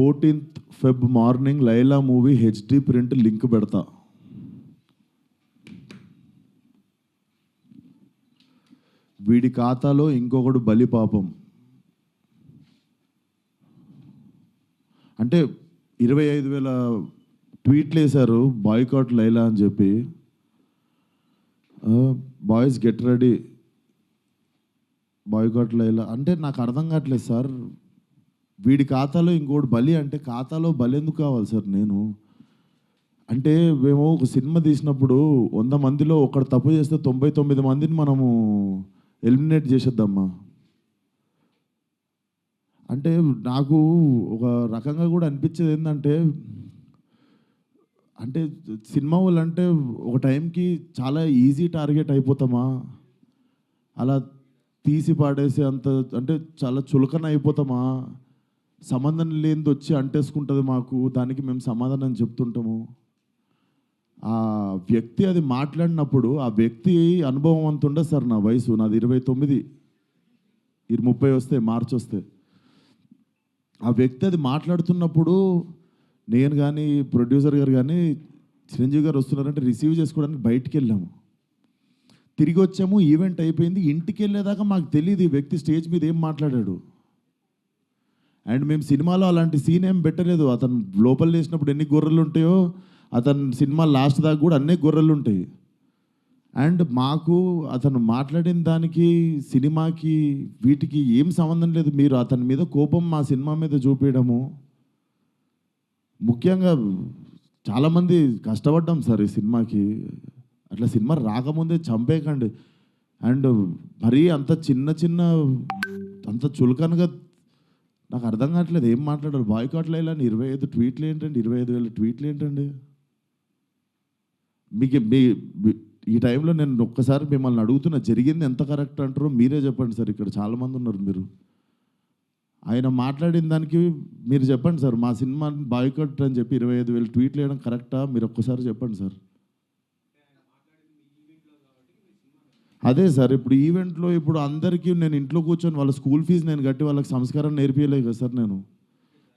14th Feb morning Laila movie HD print link పెడతా. వీడి ఖాతాలో ఇంకొకడు బలి పాపం. అంటే 25,000 ట్వీట్లు వేశారు బాయ్కాట్ లైలా అని చెప్పి. Boys get ready, boycott Laila అంటే నాకు అర్థం కావట్లేదు సార్. వీడి ఖాతాలో ఇంకోటి బలి అంటే ఖాతాలో బలి ఎందుకు కావాలి సార్? నేను అంటే మేము ఒక సినిమా తీసినప్పుడు 100 మందిలో ఒకడు తప్పు చేస్తే 99 మందిని మనము ఎలిమినేట్ చేసేద్దామా? అంటే నాకు ఒక రకంగా కూడా అనిపించేది ఏంటంటే, అంటే సినిమా వాళ్ళు అంటే ఒక టైంకి చాలా ఈజీ టార్గెట్ అయిపోతామా? అలా తీసి పాడేసి అంత అంటే చాలా చులకన అయిపోతామా? సంబంధం లేనిది వచ్చి అంటేసుకుంటుంది మాకు, దానికి మేము సమాధానం చెప్తుంటాము. ఆ వ్యక్తి అది మాట్లాడినప్పుడు ఆ వ్యక్తి అనుభవం అంత ఉండదు సార్. నా వయసు నాది 29, 30 వస్తే మార్చి వస్తే. ఆ వ్యక్తి అది మాట్లాడుతున్నప్పుడు నేను కానీ ప్రొడ్యూసర్ గారు కానీ చిరంజీవి గారు వస్తున్నారంటే రిసీవ్ చేసుకోవడానికి బయటికి వెళ్ళాము. తిరిగి వచ్చాము, ఈవెంట్ అయిపోయింది. ఇంటికి వెళ్ళేదాకా మాకు తెలియదు ఈ వ్యక్తి స్టేజ్ మీద ఏం మాట్లాడాడు. అండ్ మేము సినిమాలో అలాంటి సీన్ ఏం పెట్టలేదు. అతను లోపల వేసినప్పుడు ఎన్ని గొర్రెలు ఉంటాయో అతను సినిమా లాస్ట్ దాకా కూడా అన్నీ గొర్రెలు ఉంటాయి. అండ్ మాకు అతను మాట్లాడిన దానికి సినిమాకి వీటికి ఏం సంబంధం లేదు. మీరు అతని మీద కోపం మా సినిమా మీద చూపించడము. ముఖ్యంగా చాలామంది కష్టపడ్డాం సార్ ఈ సినిమాకి. అట్లా సినిమా రాకముందే చంపేయకండి. అండ్ మరీ అంత చిన్న అంత చులకనగా నాకు అర్థం కావట్లేదు ఏం మాట్లాడారు. బాయ్కాట్ లైలా 25 ట్వీట్లు ఏంటండి? 25,000 ట్వీట్లు ఏంటండి? మీకు ఈ టైంలో నేను ఒక్కసారి మిమ్మల్ని అడుగుతున్నా, జరిగింది ఎంత కరెక్ట్ అంటారో మీరే చెప్పండి సార్. ఇక్కడ చాలామంది ఉన్నారు. మీరు ఆయన మాట్లాడిన దానికి మీరు చెప్పండి సార్. మా సినిమా బాయ్కాట్ అని చెప్పి 25,000 ట్వీట్లు వేయడం కరెక్టా? మీరు ఒక్కసారి చెప్పండి సార్. అదే సార్, ఇప్పుడు ఈవెంట్లో ఇప్పుడు అందరికీ నేను ఇంట్లో కూర్చొని వాళ్ళ స్కూల్ ఫీజు నేను కట్టి వాళ్ళకి సంస్కారం నేర్పించలేదు కదా సార్. నేను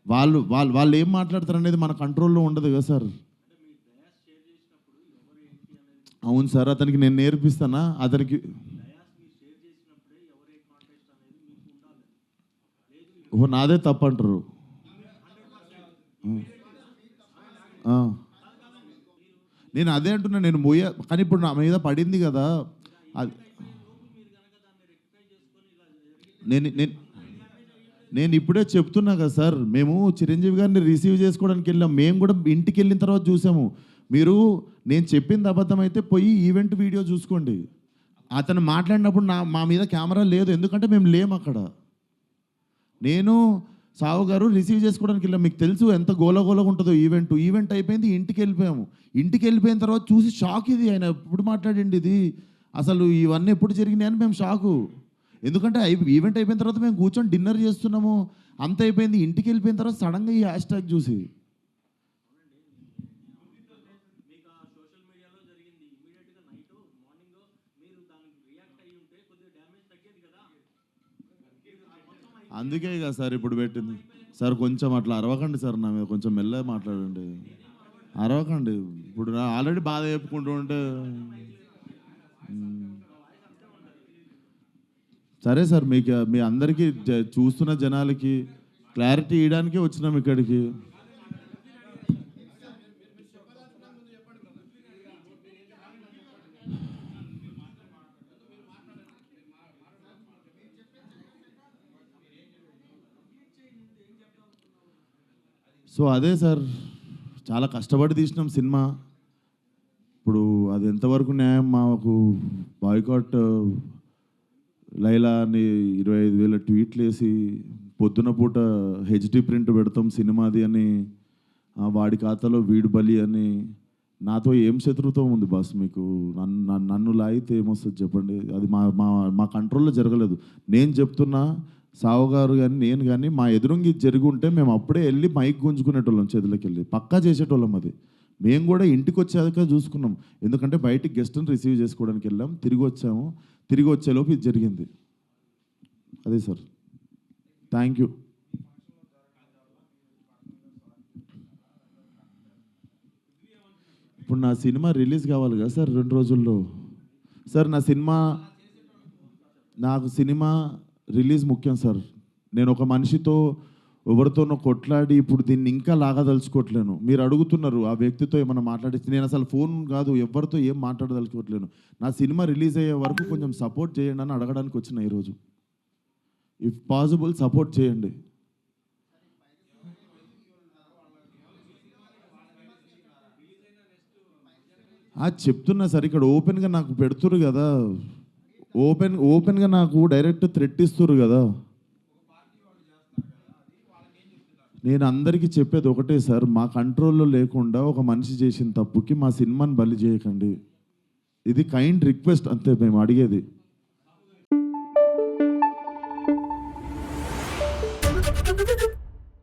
వాళ్ళు ఏం మాట్లాడతారు అనేది మన కంట్రోల్లో ఉండదు కదా సార్. అవును సార్, అతనికి నేను నేర్పిస్తానా? అతనికి ఓ నాదే తప్పు అంటారు. నేను అదే అంటున్నా, నేను కానీ ఇప్పుడు నా మీద పడింది కదా. అది నేను ఇప్పుడే చెప్తున్నా కదా సార్. మేము చిరంజీవి గారిని రిసీవ్ చేసుకోవడానికి వెళ్ళాం. మేము కూడా ఇంటికి వెళ్ళిన తర్వాత చూసాము. మీరు నేను చెప్పింది అబద్ధం అయితే పోయి ఈవెంట్ వీడియో చూసుకోండి. అతను మాట్లాడినప్పుడు మా మీద కెమెరా లేదు, ఎందుకంటే మేము లేము అక్కడ. నేను సావు గారు రిసీవ్ చేసుకోవడానికి వెళ్ళాం. మీకు తెలుసు ఎంత గోలగోలగా ఉంటుందో ఈవెంట్ అయిపోయింది, ఇంటికి వెళ్ళిపోయాము. ఇంటికి వెళ్ళిపోయిన తర్వాత చూసి షాక్. ఇది ఆయన ఎప్పుడు మాట్లాడండి, ఇది అసలు ఇవన్నీ ఎప్పుడు జరిగినాయి అని మేము షాకు. ఎందుకంటే ఈవెంట్ అయిపోయిన తర్వాత మేము కూర్చొని డిన్నర్ చేస్తున్నాము, అంత అయిపోయింది. ఇంటికి వెళ్ళిపోయిన తర్వాత సడన్గా ఈ హ్యాష్ ట్యాగ్ చూసి అందుకే కదా సార్ ఇప్పుడు పెట్టింది. సార్ కొంచెం అట్లా అరవకండి సార్, నా మీద కొంచెం మెల్లగా మాట్లాడండి. అరవకండి. ఇప్పుడు ఆల్రెడీ బాధ చెప్పుకుంటూ ఉంటే సరే సార్. మీకు మీ అందరికీ చూస్తున్న జనాలకి క్లారిటీ ఇవ్వడానికే వచ్చినాం ఇక్కడికి. సో అదే సార్, చాలా కష్టపడి తీసినాం సినిమా. ఇప్పుడు అది ఎంతవరకు న్యాయం? మాకు బాయ్కాట్ లైలా అని 25,000 ట్వీట్లు వేసి పొద్దున పూట హెచ్డి ప్రింట్ పెడతాం సినిమాది అని, వాడి ఖాతాలో వీడు బలి అని. నాతో ఏం శత్రుత్వం ఉంది బాస్ మీకు? నన్ను లాగితే ఏమొస్తుంది చెప్పండి? అది మా కంట్రోల్లో జరగలేదు. నేను చెప్తున్నా, సావు గారు కానీ నేను కానీ మా ఎదురుంగి జరిగి ఉంటే మేము అప్పుడే వెళ్ళి మైక్ గుంజుకునేటోళ్ళం, చేతులకి వెళ్ళి పక్కా చేసేటోళ్ళం. అది మేము కూడా ఇంటికి వచ్చాక చూసుకున్నాం. ఎందుకంటే బయటికి గెస్ట్ని రిసీవ్ చేసుకోవడానికి వెళ్ళాం, తిరిగి వచ్చాము. తిరిగి వచ్చేలోపు ఇది జరిగింది. అదే సార్. Thank you. ఇప్పుడు నా సినిమా రిలీజ్ కావాలి కదా సార్ 2 రోజుల్లో. సార్ నాకు సినిమా రిలీజ్ ముఖ్యం సార్. నేను ఒక మనిషితో ఎవరితోనో కొట్లాడి ఇప్పుడు దీన్ని ఇంకా లాగదలుచుకోవట్లేను. మీరు అడుగుతున్నారు ఆ వ్యక్తితో ఏమైనా మాట్లాడించి, నేను అసలు ఫోన్ కాదు ఎవరితో ఏం మాట్లాడదలుచుకోవట్లేను. నా సినిమా రిలీజ్ అయ్యే వరకు కొంచెం సపోర్ట్ చేయండి అని అడగడానికి వచ్చిన ఈరోజు. ఇఫ్ పాసిబుల్ సపోర్ట్ చేయండి. చెప్తున్నా సార్, ఇక్కడ ఓపెన్గా నాకు పెడుతురు కదా, ఓపెన్గా నాకు డైరెక్ట్ థ్రెట్ ఇస్తురు కదా. నేను అందరికీ చెప్పేది ఒకటే సార్, మా కంట్రోల్లో లేకుండా ఒక మనిషి చేసిన తప్పుకి మా సినిమాని బలి చేయకండి. ఇది కైండ్ రిక్వెస్ట్ అంతే మేము అడిగేది.